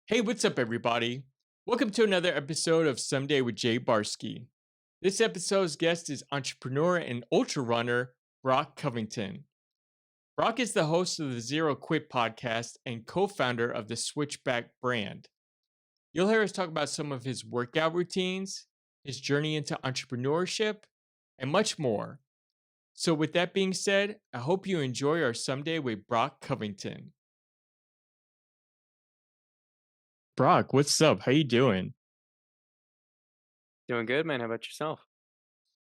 Hey, what's up, everybody? Welcome to another episode of Someday with Jay Barsky. This episode's guest is entrepreneur and ultra runner Brock Covington. Brock is the host of the Zero Quit podcast and co founder of the Switchback Brand. You'll hear us talk about some of his workout routines, his journey into entrepreneurship, and much more. So, with that being said, I hope you enjoy our Someday with Brock Covington. Brock, what's up? How you doing? Doing good, man. How about yourself?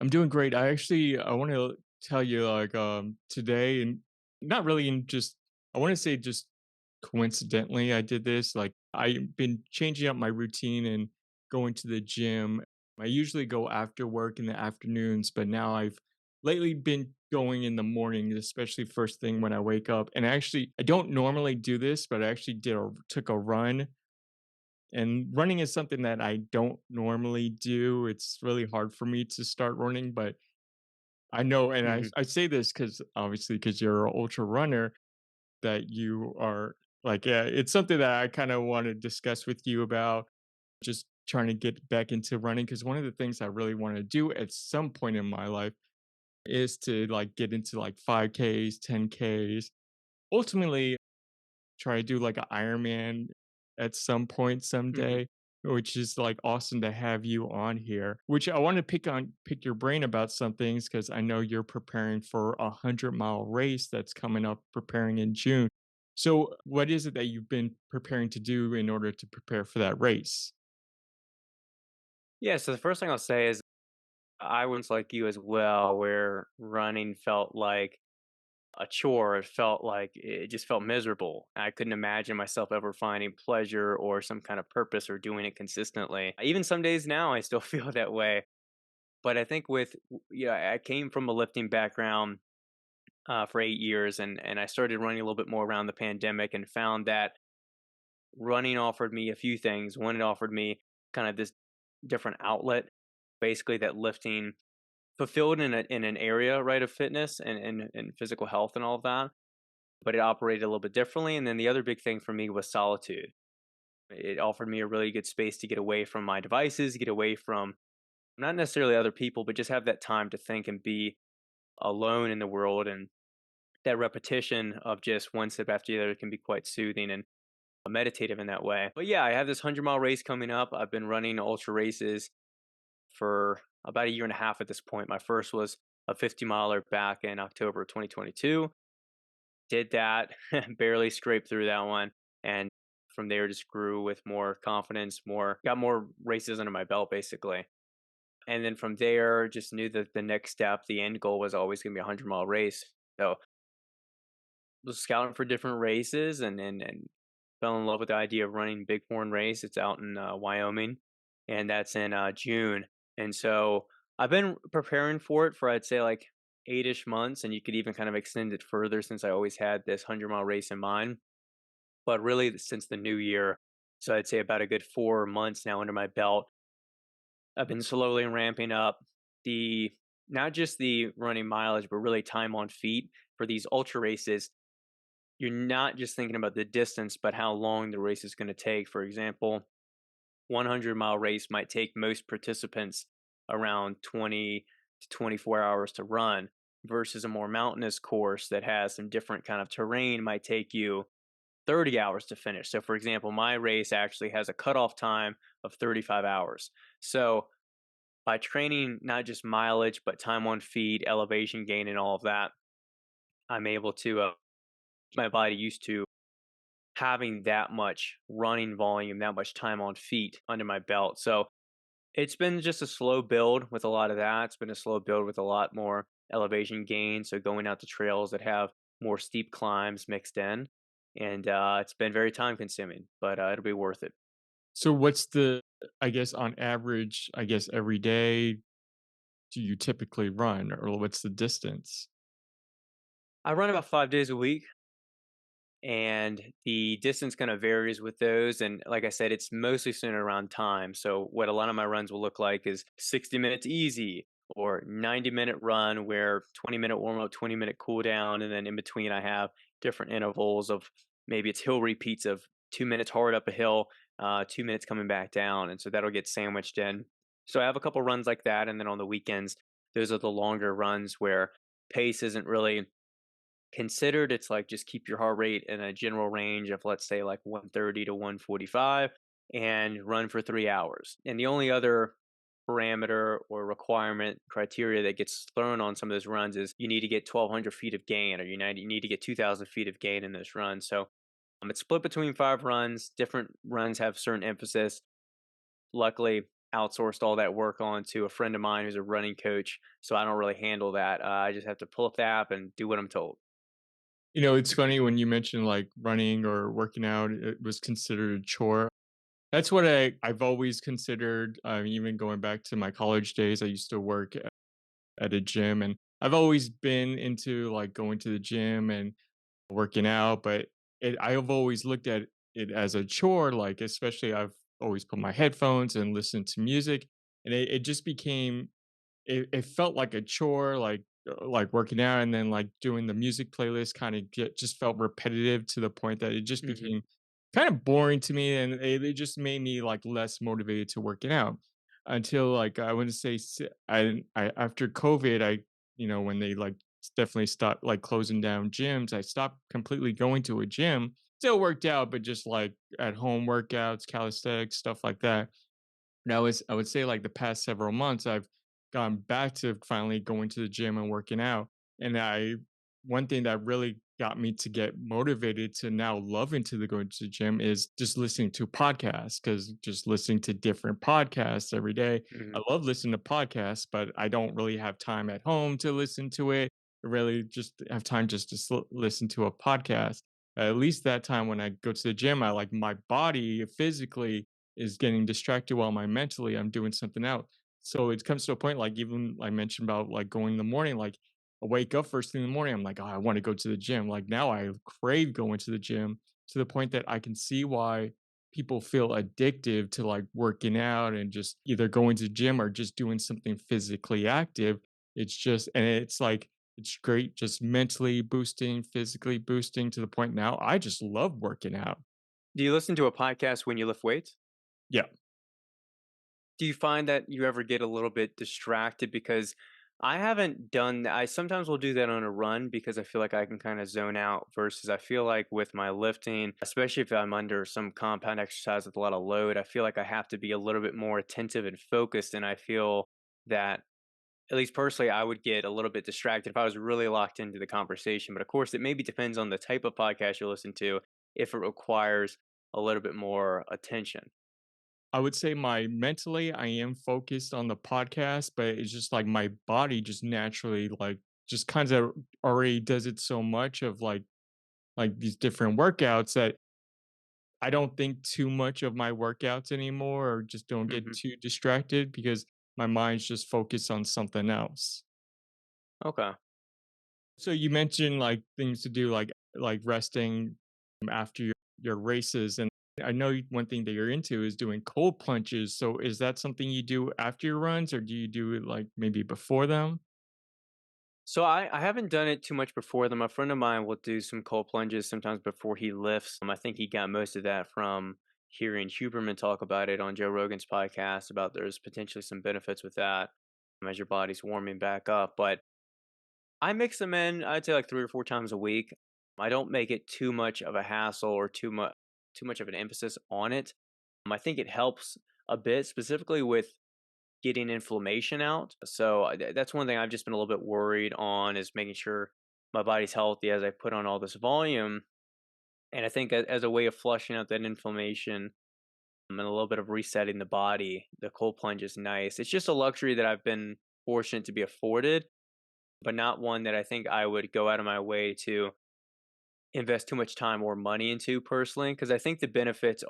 I'm doing great. I want to tell you today and not really in just I want to say just coincidentally I did this. Like I've been changing up my routine and going to the gym. I usually go after work in the afternoons, but now I've lately been going in the morning, especially first thing when I wake up. And I don't normally do this, but I actually took a run, and running is something that I don't normally do. It's really hard for me to start running, but I know, and I Mhm. I say this because obviously, because you're an ultra runner, that you are like, yeah, it's something that I kind of want to discuss with you about, just trying to get back into running. Because one of the things I really want to do at some point in my life is to like get into like 5Ks, 10Ks. Ultimately, try to do like an Ironman at some point Mhm. someday, which is like awesome to have you on here. Which I want to pick your brain about some things because I know you're preparing for 100-mile race that's coming up, preparing in June. So, what is it that you've been preparing to do in order to prepare for that race? Yeah, so the first thing I'll say is I was like you as well, where running felt like a chore. It felt like it just felt miserable. I couldn't imagine myself ever finding pleasure or some kind of purpose or doing it consistently. Even some days now, I still feel that way. But I think I came from a lifting background for 8 years, and I started running a little bit more around the pandemic and found that running offered me a few things. One, it offered me kind of this different outlet, basically that lifting fulfilled in an area, right, of fitness and physical health and all of that, but it operated a little bit differently. And then the other big thing for me was solitude. It offered me a really good space to get away from my devices, get away from not necessarily other people, but just have that time to think and be alone in the world. And that repetition of just one step after the other can be quite soothing and meditative in that way. But yeah, I have this 100-mile race coming up. I've been running ultra races for about a year and a half at this point. My first was a 50 miler back in October 2022. Did that, barely scraped through that one. And from there, just grew with more confidence, got more races under my belt, basically. And then from there, just knew that the next step, the end goal was always going to be a 100-mile race. So was scouting for different races and fell in love with the idea of running Bighorn race. It's out in Wyoming, and that's in June. And so I've been preparing for it for I'd say like 8-ish months, and you could even kind of extend it further since I always had this 100-mile race in mind. But really, since the new year, so I'd say about a good 4 months now under my belt, I've been slowly ramping up the not just the running mileage, but really time on feet for these ultra races. You're not just thinking about the distance, but how long the race is going to take. For example, 100-mile race might take most participants around 20 to 24 hours to run versus a more mountainous course that has some different kind of terrain might take you 30 hours to finish. So for example, my race actually has a cutoff time of 35 hours. So by training not just mileage, but time on feet, elevation gain, and all of that, I'm able to my body used to having that much running volume, that much time on feet under my belt. So it's been just a slow build with a lot of that. It's been a slow build with a lot more elevation gain. So going out to trails that have more steep climbs mixed in. And it's been very time consuming, but it'll be worth it. So, what's the, I guess, on average, I guess every day do you typically run, or what's the distance? I run about 5 days a week, and the distance kind of varies with those. And like I said, it's mostly centered around time. So what a lot of my runs will look like is 60 minutes easy or 90-minute run where 20-minute warm up, 20-minute cool down, and then in between I have different intervals of maybe it's hill repeats of 2 minutes hard up a hill, 2 minutes coming back down. And so that'll get sandwiched in. So I have a couple runs like that. And then on the weekends, those are the longer runs where pace isn't really considered. It's like just keep your heart rate in a general range of, let's say, like 130 to 145 and run for 3 hours. And the only other parameter or requirement criteria that gets thrown on some of those runs is you need to get 1,200 feet of gain, or you need to get 2,000 feet of gain in those runs. So it's split between 5 runs. Different runs have certain emphasis. Luckily, outsourced all that work on to a friend of mine who's a running coach, so I don't really handle that. I just have to pull up the app and do what I'm told. It's funny when you mentioned like running or working out, it was considered a chore. That's what I've always considered. Even going back to my college days, I used to work at a gym, and I've always been into like going to the gym and working out, but I've always looked at it as a chore. Like, especially I've always put my headphones and listened to music, and it just became it felt like a chore, like working out and then like doing the music playlist kind of just felt repetitive to the point that it just Mhm, became kind of boring to me, and it just made me like less motivated to working out until like I wouldn't say I after COVID, when they like definitely stopped like closing down gyms, I stopped completely going to a gym. Still worked out, but just like at home workouts, calisthenics, stuff like that. Now, I would say like the past several months, I've gone back to finally going to the gym and working out. And one thing that really got me to get motivated to now loving to the going to the gym is just listening to podcasts, because just listening to different podcasts every day. I mhm. love listening to podcasts, but I don't really have time at home to listen to it. I really just have time just to listen to a podcast. At least that time when I go to the gym, I like my body physically is getting distracted while my mentally I'm doing something else. So it comes to a point like even I mentioned about like going in the morning, like I wake up first thing in the morning, I'm like, oh, I want to go to the gym. Like now I crave going to the gym to the point that I can see why people feel addictive to like working out and just either going to the gym or just doing something physically active. It's just and it's like it's great just mentally boosting, physically boosting to the point now I just love working out. Do you listen to a podcast when you lift weights? Yeah. Do you find that you ever get a little bit distracted? Because I haven't done I sometimes will do that on a run because I feel like I can kind of zone out versus I feel like with my lifting, especially if I'm under some compound exercise with a lot of load, I feel like I have to be a little bit more attentive and focused. And I feel that, at least personally, I would get a little bit distracted if I was really locked into the conversation. But of course, it maybe depends on the type of podcast you listen to, if it requires a little bit more attention. I would say my mentally, I am focused on the podcast, but it's just like my body just naturally like just kind of already does it so much of like these different workouts that I don't think too much of my workouts anymore or just don't get Hmm. too distracted because my mind's just focused on something else. Okay. So you mentioned like things to do like resting after your races, and I know one thing that you're into is doing cold plunges. So is that something you do after your runs, or do you do it like maybe before them? So I haven't done it too much before them. A friend of mine will do some cold plunges sometimes before he lifts. I think he got most of that from hearing Huberman talk about it on Joe Rogan's podcast about there's potentially some benefits with that as your body's warming back up. But I mix them in, I'd say like 3 or 4 times a week. I don't make it too much of a hassle or too much of an emphasis on it. I think it helps a bit, specifically with getting inflammation out. So that's one thing I've just been a little bit worried on, is making sure my body's healthy as I put on all this volume. And I think as a way of flushing out that inflammation, and a little bit of resetting the body, the cold plunge is nice. It's just a luxury that I've been fortunate to be afforded, but not one that I think I would go out of my way to invest too much time or money into personally, because I think the benefits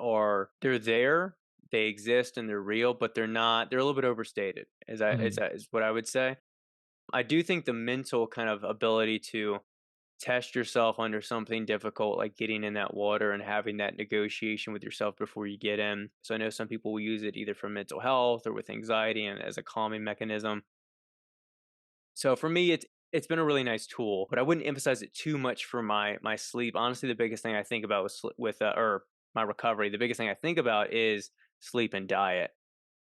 they're there, they exist and they're real, but they're a little bit overstated. Mhm. Is what I would say. I do think the mental kind of ability to test yourself under something difficult, like getting in that water and having that negotiation with yourself before you get in. So I know some people will use it either for mental health or with anxiety and as a calming mechanism. So for me, it's been a really nice tool, but I wouldn't emphasize it too much for my sleep. Honestly, the biggest thing I think about with with or my recovery, the biggest thing I think about is sleep and diet.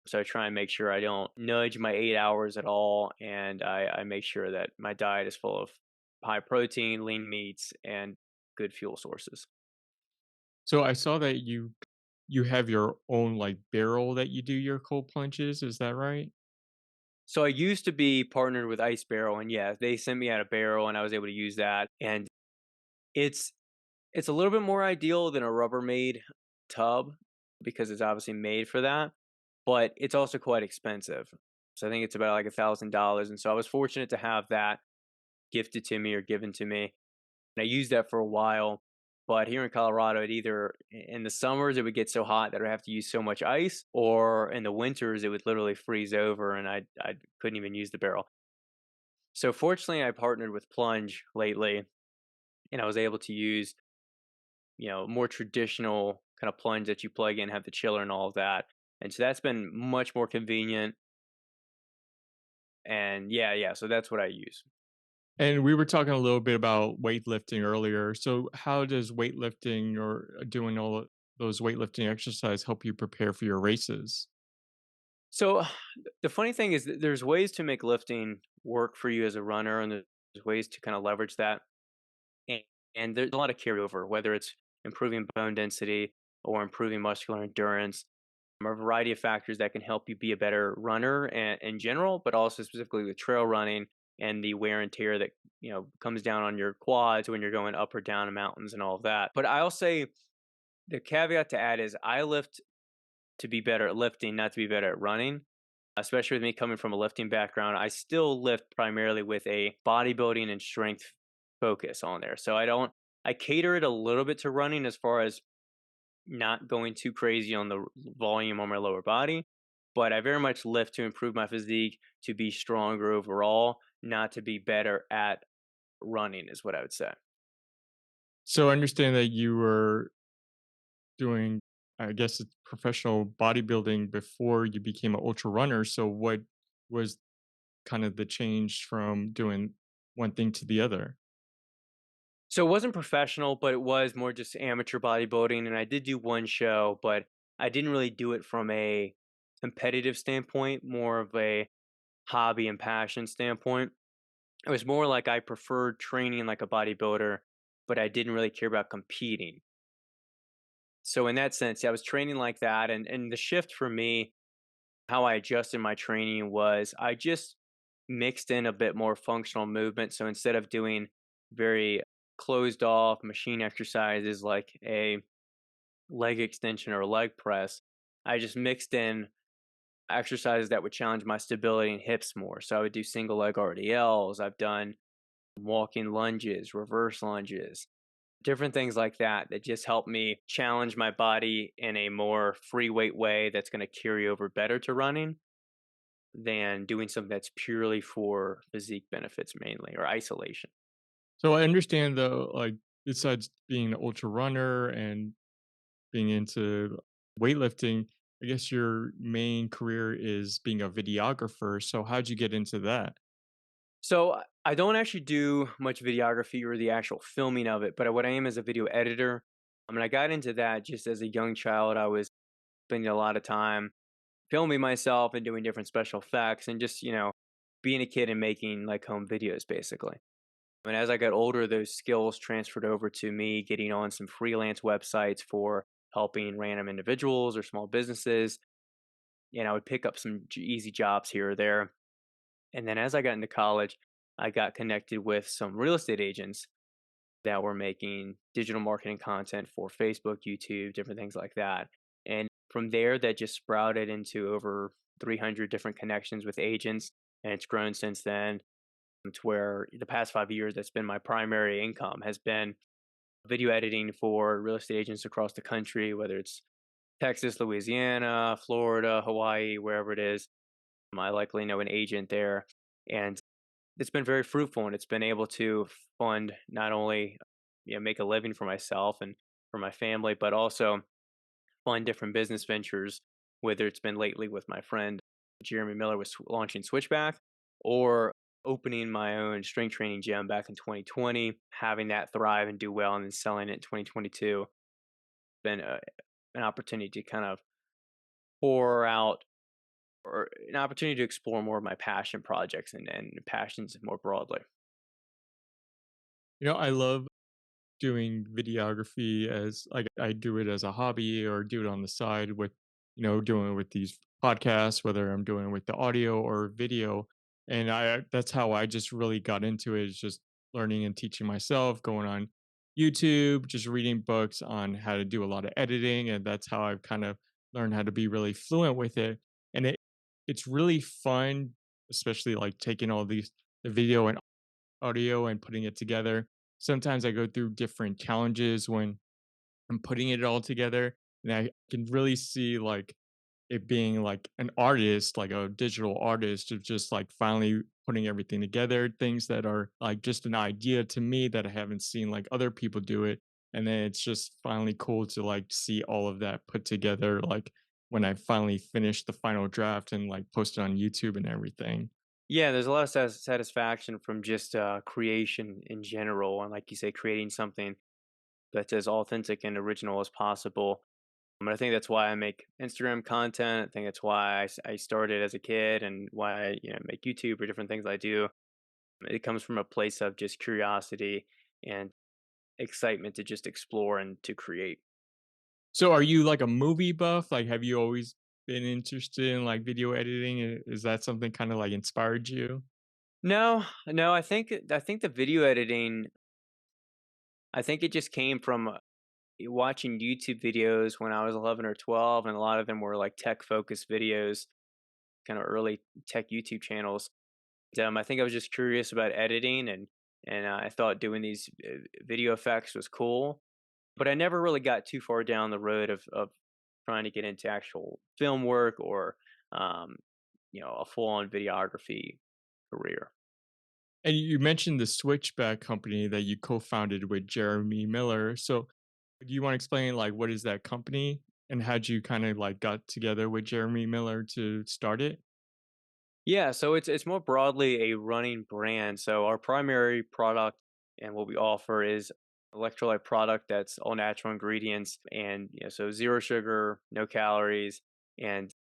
So I try and make sure I don't nudge my 8 hours at all, and I make sure that my diet is full of high protein, lean meats, and good fuel sources. So I saw that you have your own, like, barrel that you do your cold plunges, is that right? So I used to be partnered with Ice Barrel, and yeah, they sent me out a barrel, and I was able to use that. And it's it's a little bit more ideal than a Rubbermaid tub because it's obviously made for that, but it's also quite expensive. So I think it's about like $1,000, and so I was fortunate to have that gifted to me or given to me. And I used that for a while. But here in Colorado, it either in the summers it would get so hot that I would have to use so much ice, or in the winters it would literally freeze over and I couldn't even use the barrel. So fortunately, I partnered with Plunge lately, and I was able to use more traditional kind of plunge that you plug in, have the chiller and all of that, and so that's been much more convenient. And yeah, so that's what I use. And we were talking a little bit about weightlifting earlier. So how does weightlifting or doing all of those weightlifting exercise help you prepare for your races? So the funny thing is that there's ways to make lifting work for you as a runner, and there's ways to kind of leverage that. And, and there's a lot of carryover, whether it's improving bone density or improving muscular endurance, a variety of factors that can help you be a better runner in general, but also specifically with trail running and the wear and tear that comes down on your quads when you're going up or down mountains and all of that. But I'll say the caveat to add is I lift to be better at lifting, not to be better at running. Especially with me coming from a lifting background, I still lift primarily with a bodybuilding and strength focus on there. So I cater it a little bit to running as far as not going too crazy on the volume on my lower body, but I very much lift to improve my physique, to be stronger overall, not to be better at running, is what I would say. So I understand that you were doing, I guess, it's professional bodybuilding before you became an ultra runner. So what was kind of the change from doing one thing to the other? So it wasn't professional, but it was more just amateur bodybuilding. And I did do one show, but I didn't really do it from a competitive standpoint, more of a hobby and passion standpoint. It was more like I preferred training like a bodybuilder, but I didn't really care about competing. So in that sense, yeah, I was training like that. And the shift for me, how I adjusted my training was I just mixed in a bit more functional movement. So instead of doing very closed off machine exercises like a leg extension or a leg press, I just mixed in exercises that would challenge my stability and hips more. So I would do single leg RDLs. I've done walking lunges, reverse lunges, different things like that that just help me challenge my body in a more free weight way that's going to carry over better to running than doing something that's purely for physique benefits mainly or isolation. So I understand though, like besides being an ultra runner and being into weightlifting, I guess your main career is being a videographer. So how'd you get into that? So I don't actually do much videography or the actual filming of it, but what I am is a video editor. I mean, I got into that just as a young child. I was spending a lot of time filming myself and doing different special effects and just, being a kid and making like home videos basically. And as I got older, those skills transferred over to me getting on some freelance websites for helping random individuals or small businesses. And I would pick up some easy jobs here or there. And then as I got into college, I got connected with some real estate agents that were making digital marketing content for Facebook, YouTube, different things like that. And from there, that just sprouted into over 300 different connections with agents. And it's grown since then to where the past 5 years, that's been my primary income, has been video editing for real estate agents across the country, whether it's Texas, Louisiana, Florida, Hawaii, wherever it is. I likely know an agent there. And it's been very fruitful, and it's been able to fund not only make a living for myself and for my family, but also fund different business ventures, whether it's been lately with my friend Jeremy Miller with launching Switchback, or opening my own strength training gym back in 2020, having that thrive and do well, and then selling it in 2022. been an opportunity to kind of pour out or an opportunity to explore more of my passion projects and passions more broadly. I love doing videography as like I do it as a hobby or do it on the side with, doing it with these podcasts, whether I'm doing it with the audio or video. And that's how I just really got into it is just learning and teaching myself, going on YouTube, just reading books on how to do a lot of editing. And that's how I've kind of learned how to be really fluent with it. And it's really fun, especially like taking all these the video and audio and putting it together. Sometimes I go through different challenges when I'm putting it all together, and I can really see like it being like an artist, like a digital artist, of just like finally putting everything together, things that are like just an idea to me that I haven't seen like other people do it. And then it's just finally cool to like see all of that put together, like when I finally finish the final draft and like post it on YouTube and everything. Yeah, there's a lot of satisfaction from just creation in general, and like you say, creating something that's as authentic and original as possible. And I think that's why I make Instagram content. I think that's why I started as a kid, and why I make YouTube or different things I do. It comes from a place of just curiosity and excitement to just explore and to create. So are you like a movie buff? Like, have you always been interested in like video editing? Is that something kind of like inspired you? No, no, I think the video editing, I think it just came from watching YouTube videos when I was 11 or 12, and a lot of them were like tech focused videos, kind of early tech YouTube channels. I think I was just curious about editing, and I thought doing these video effects was cool, but I never really got too far down the road of trying to get into actual film work or um, a full on videography career. And you mentioned the Switchback company that you co-founded with Jeremy Miller. So do you want to explain like what is that company and how'd you kind of like got together with Jeremy Miller to start it? Yeah, so it's more broadly a running brand. So our primary product and what we offer is electrolyte product that's all natural ingredients, and so zero sugar, no calories, and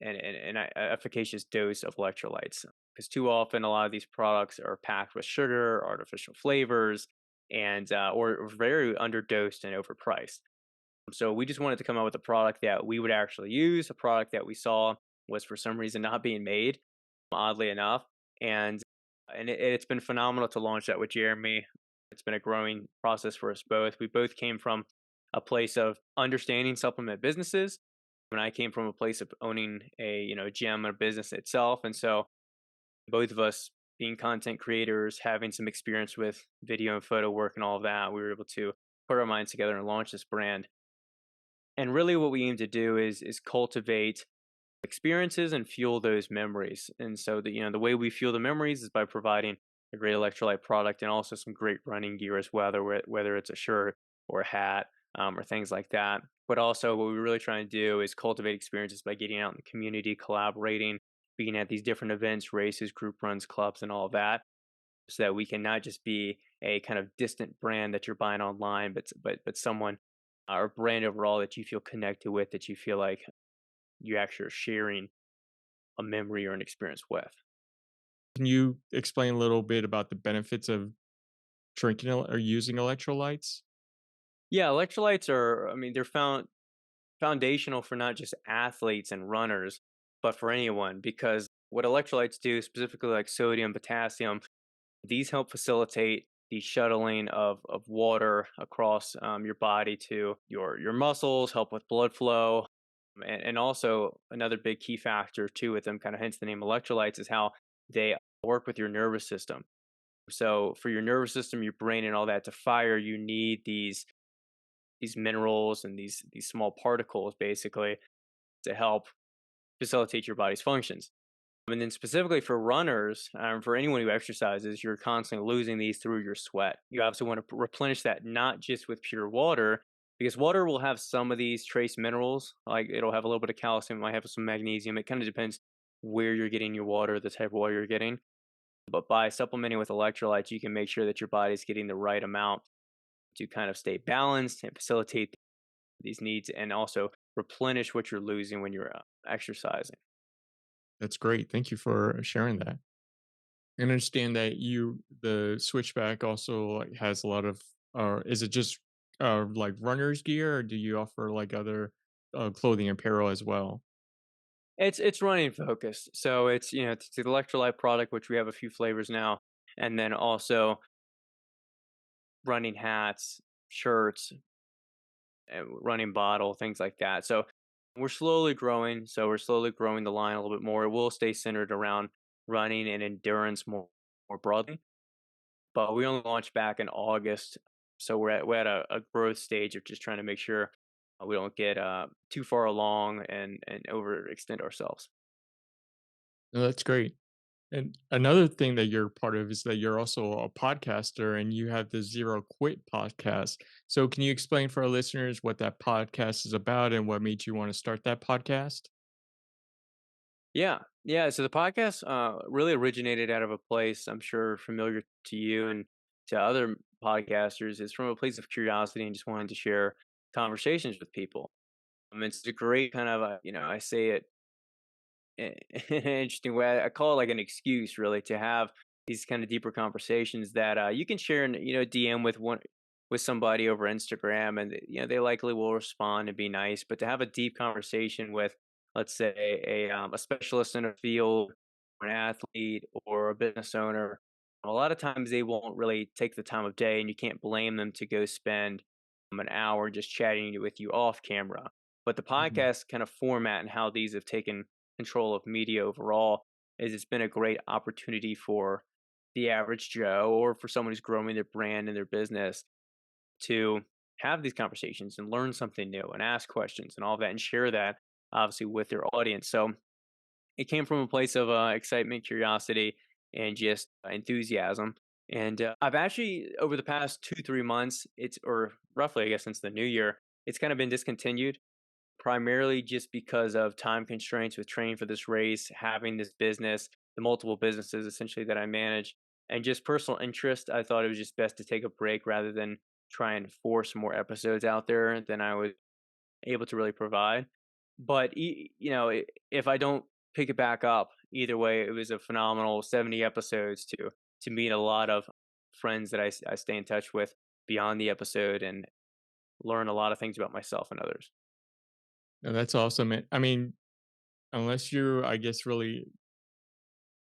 an efficacious dose of electrolytes. Because too often a lot of these products are packed with sugar, artificial flavors, and or very underdosed and overpriced. So we just wanted to come out with a product that we would actually use, a product that we saw was for some reason not being made, oddly enough, and it's been phenomenal to launch that with Jeremy. It's been a growing process for us both. We both came from a place of understanding supplement businesses, when I came from a place of owning a gym or business itself, and so both of us being content creators, having some experience with video and photo work and all of that, we were able to put our minds together and launch this brand. And really what we aim to do is cultivate experiences and fuel those memories. And so the way we fuel the memories is by providing a great electrolyte product and also some great running gear as well, whether it's a shirt or a hat, or things like that. But also what we're really trying to do is cultivate experiences by getting out in the community, collaborating, being at these different events, races, group runs, clubs, and all of that, so that we can not just be a kind of distant brand that you're buying online, but someone or brand overall that you feel connected with, that you feel like you actually are sharing a memory or an experience with. Can you explain a little bit about the benefits of drinking or using electrolytes? Yeah, electrolytes are, I mean, they're foundational for not just athletes and runners, but for anyone, because what electrolytes do, specifically like sodium, potassium, these help facilitate the shuttling of water across your body to your muscles, help with blood flow. And also, another big key factor too with them, kind of hence the name electrolytes, is how they work with your nervous system. So, for your nervous system, your brain, and all that to fire, you need these minerals and these small particles basically to help facilitate your body's functions. And then specifically for runners, for anyone who exercises, you're constantly losing these through your sweat. You obviously want to replenish that not just with pure water, because water will have some of these trace minerals. Like it'll have a little bit of calcium, it might have some magnesium. It kind of depends where you're getting your water, the type of water you're getting. But by supplementing with electrolytes, you can make sure that your body's getting the right amount to kind of stay balanced and facilitate these needs and also replenish what you're losing when you're exercising. That's great. Thank you for sharing that. I understand that the Switchback also like has a lot of, is it just like runner's gear, or do you offer like other clothing apparel as well? It's running focused. So it's, it's the electrolyte product, which we have a few flavors now, and then also running hats, shirts, and running bottle, things like that. So we're slowly growing. So we're slowly growing the line a little bit more. It will stay centered around running and endurance more broadly. But we only launched back in August, so we're at a growth stage of just trying to make sure we don't get too far along and overextend ourselves. No, that's great. And another thing that you're part of is that you're also a podcaster and you have the Zero Quit podcast. So, can you explain for our listeners what that podcast is about and what made you want to start that podcast? Yeah, yeah. So the podcast really originated out of a place I'm sure familiar to you and to other podcasters. It's from a place of curiosity and just wanting to share conversations with people. It's a great kind of, I say it in an interesting way. I call it like an excuse, really, to have these kind of deeper conversations that you can share and DM with somebody over Instagram, and they likely will respond and be nice. But to have a deep conversation with, let's say, a specialist in a field, or an athlete, or a business owner, a lot of times they won't really take the time of day, and you can't blame them to go spend an hour just chatting with you off camera. But the Mhm. podcast kind of format and how these have taken control of media overall is it's been a great opportunity for the average Joe or for someone who's growing their brand and their business to have these conversations and learn something new and ask questions and all that and share that obviously with their audience. So it came from a place of excitement, curiosity, and just enthusiasm. And I've actually over the past 2 3 months, it's or roughly I guess since the new year, it's kind of been discontinued primarily just because of time constraints with training for this race, having this business, the multiple businesses essentially that I manage, and just personal interest. I thought it was just best to take a break rather than try and force more episodes out there than I was able to really provide. But if I don't pick it back up, either way, it was a phenomenal 70 episodes to meet a lot of friends that I stay in touch with beyond the episode and learn a lot of things about myself and others. No, that's awesome. I mean, unless you're, I guess, really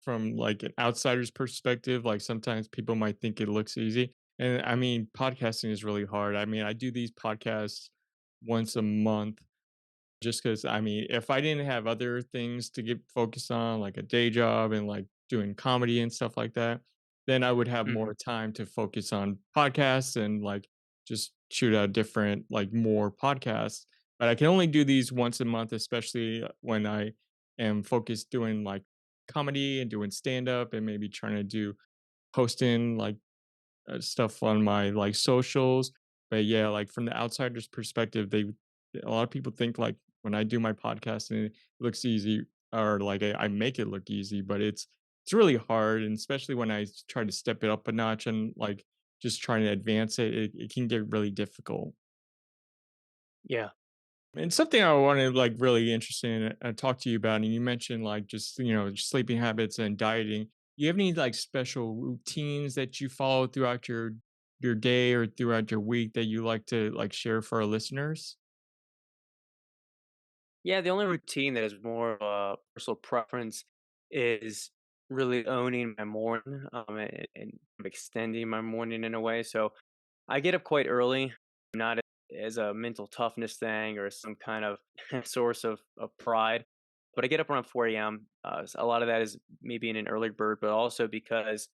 from like an outsider's perspective, like sometimes people might think it looks easy. And I mean, podcasting is really hard. I mean, I do these podcasts once a month just because I mean, if I didn't have other things to get focused on, like a day job and like doing comedy and stuff like that, then I would have Mhm. more time to focus on podcasts and like just shoot out different, like more podcasts. But I can only do these once a month, especially when I am focused doing like comedy and doing stand up and maybe trying to do posting like stuff on my like socials. But yeah, like from the outsider's perspective, a lot of people think like when I do my podcast and it looks easy or like I make it look easy, but it's really hard, and especially when try to step it up a notch and like just trying to advance it can get really difficult. Yeah. And something I wanted like really interesting and talk to you about, and you mentioned like just sleeping habits and dieting. Do you have any like special routines that you follow throughout your day or throughout your week that you like to like share for our listeners? Yeah, the only routine that is more of a personal preference is really owning my morning, and extending my morning in a way. So I get up quite early, not as a mental toughness thing or some kind of source of pride, but I get up around 4 a.m. A lot of that is me being an early bird, but also because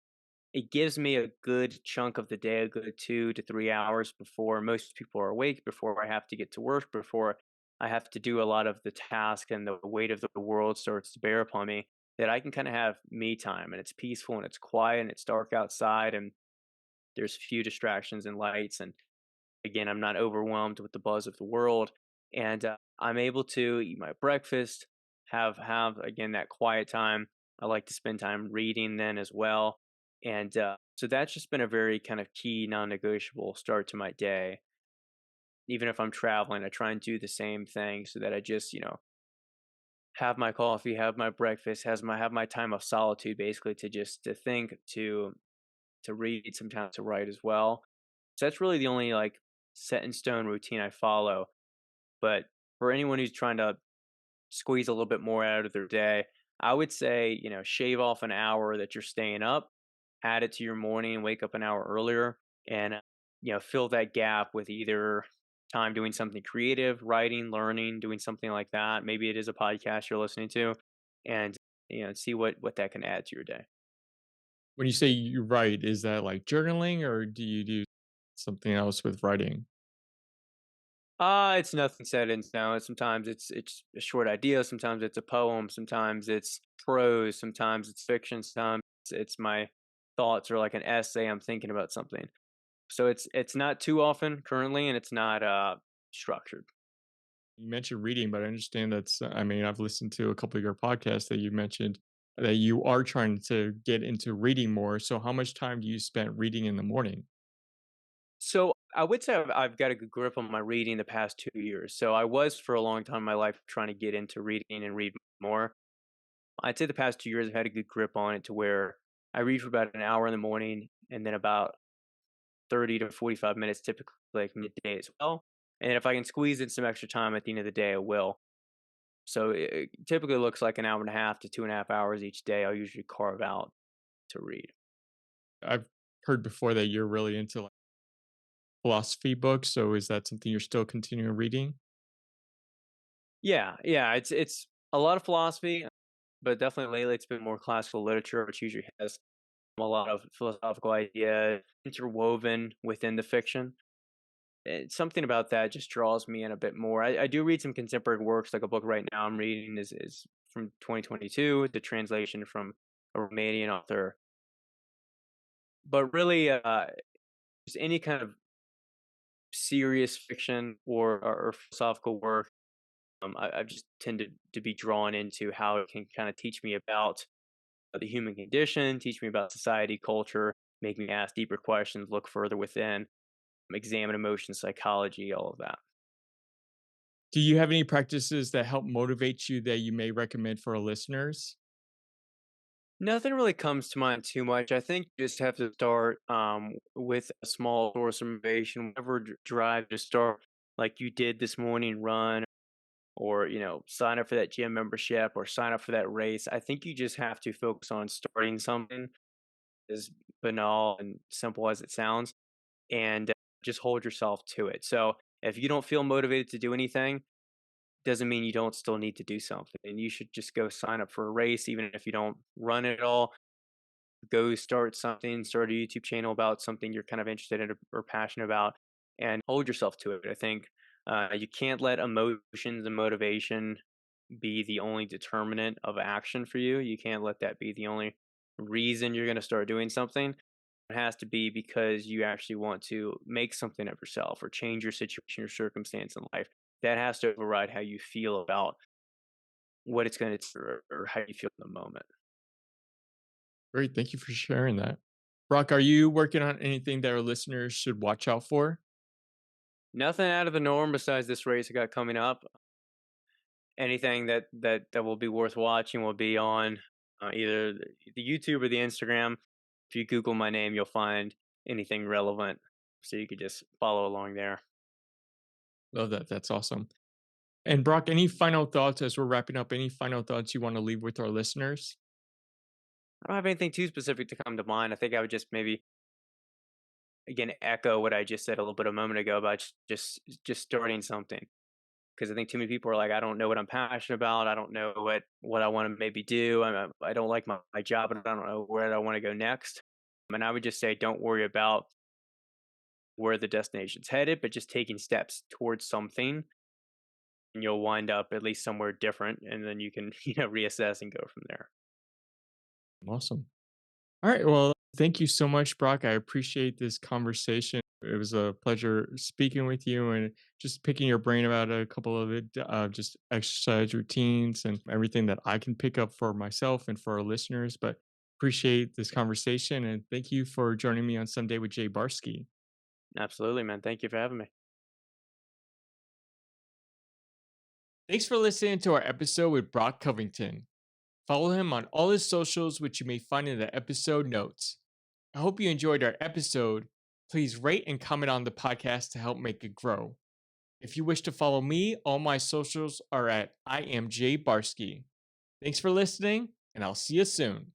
it gives me a good chunk of the day, a good 2 to 3 hours before most people are awake, before I have to get to work, before I have to do a lot of the task and the weight of the world starts to bear upon me, that I can kind of have me time and it's peaceful and it's quiet and it's dark outside and there's few distractions and lights. And again, I'm not overwhelmed with the buzz of the world. And I'm able to eat my breakfast, have again that quiet time. I like to spend time reading then as well. And so that's just been a very kind of key non-negotiable start to my day. even if I'm traveling, I try and do the same thing so that I just, have my coffee, have my breakfast, have my time of solitude basically to just to think, to read, sometimes to write as well. So that's really the only like set in stone routine I follow. But for anyone who's trying to squeeze a little bit more out of their day, I would say, shave off an hour that you're staying up, add it to your morning, wake up an hour earlier, and, fill that gap with either time doing something creative, writing, learning, doing something like that. Maybe it is a podcast you're listening to, and, see what that can add to your day. When you say you write, is that like journaling or do you do something else with writing? It's nothing set in stone. Sometimes it's a short idea, sometimes it's a poem, sometimes it's prose, sometimes it's fiction, sometimes it's my thoughts or like an essay. I'm thinking about something. So it's not too often currently, and it's not structured. You mentioned reading, but I understand I mean, I've listened to a couple of your podcasts that you mentioned that you are trying to get into reading more. So how much time do you spend reading in the morning? So I would say I've got a good grip on my reading the past 2 years. So I was for a long time in my life trying to get into reading and read more. I'd say the past 2 years I've had a good grip on it to where I read for about an hour in the morning and then about 30 to 45 minutes typically like midday as well. And if I can squeeze in some extra time at the end of the day, I will. So it typically looks like an hour and a half to 2.5 hours each day I'll usually carve out to read. I've heard before that you're really into like philosophy books. So is that something you're still continuing reading? Yeah, yeah, it's a lot of philosophy, but definitely lately it's been more classical literature, which usually has a lot of philosophical idea interwoven within the fiction. Something about that just draws me in a bit more. I do read some contemporary works, like a book right now I'm reading is from 2022, the translation from a Romanian author. But really, just any kind of serious fiction or philosophical work, I've just tended to be drawn into how it can kind of teach me about the human condition, teach me about society, culture, make me ask deeper questions, look further within, examine emotion, psychology, all of that. Do you have any practices that help motivate you that you may recommend for our listeners? Nothing really comes to mind too much. I think you just have to start with a small source of motivation, whatever drive to start, like you did this morning, run or sign up for that gym membership or sign up for that race. I think you just have to focus on starting something as banal and simple as it sounds, and just hold yourself to it. So if you don't feel motivated to do anything, doesn't mean you don't still need to do something. And you should just go sign up for a race, even if you don't run it at all. Go start something, start a YouTube channel about something you're kind of interested in or passionate about, and hold yourself to it. I think you can't let emotions and motivation be the only determinant of action for you. You can't let that be the only reason you're going to start doing something. It has to be because you actually want to make something of yourself or change your situation or circumstance in life. That has to override how you feel about what it's going to or how you feel in the moment. Great. Thank you for sharing that. Brock, are you working on anything that our listeners should watch out for? Nothing out of the norm besides this race I got coming up. Anything that will be worth watching will be on either the YouTube or the Instagram. If you Google my name, you'll find anything relevant, so you could just follow along there. Love that. That's awesome. And Brock, any final thoughts as we're wrapping up? Any final thoughts you want to leave with our listeners? I don't have anything too specific to come to mind. I think I would just maybe again echo what I just said a little bit a moment ago about just starting something. Because I think too many people are like, I don't know what I'm passionate about. I don't know what I want to maybe do. I don't like my job, and I don't know where I want to go next. And I would just say, don't worry about where the destination's headed, but just taking steps towards something, and you'll wind up at least somewhere different, and then you can reassess and go from there. Awesome. All right. Well, thank you so much, Brock. I appreciate this conversation. It was a pleasure speaking with you and just picking your brain about a couple of it, just exercise routines and everything that I can pick up for myself and for our listeners. But appreciate this conversation and thank you for joining me on Sunday with Jay Barsky. Absolutely, man. Thank you for having me. Thanks for listening to our episode with Brock Covington. Follow him on all his socials, which you may find in the episode notes. I hope you enjoyed our episode. Please rate and comment on the podcast to help make it grow. If you wish to follow me, all my socials are at I am Barsky. Thanks for listening, and I'll see you soon.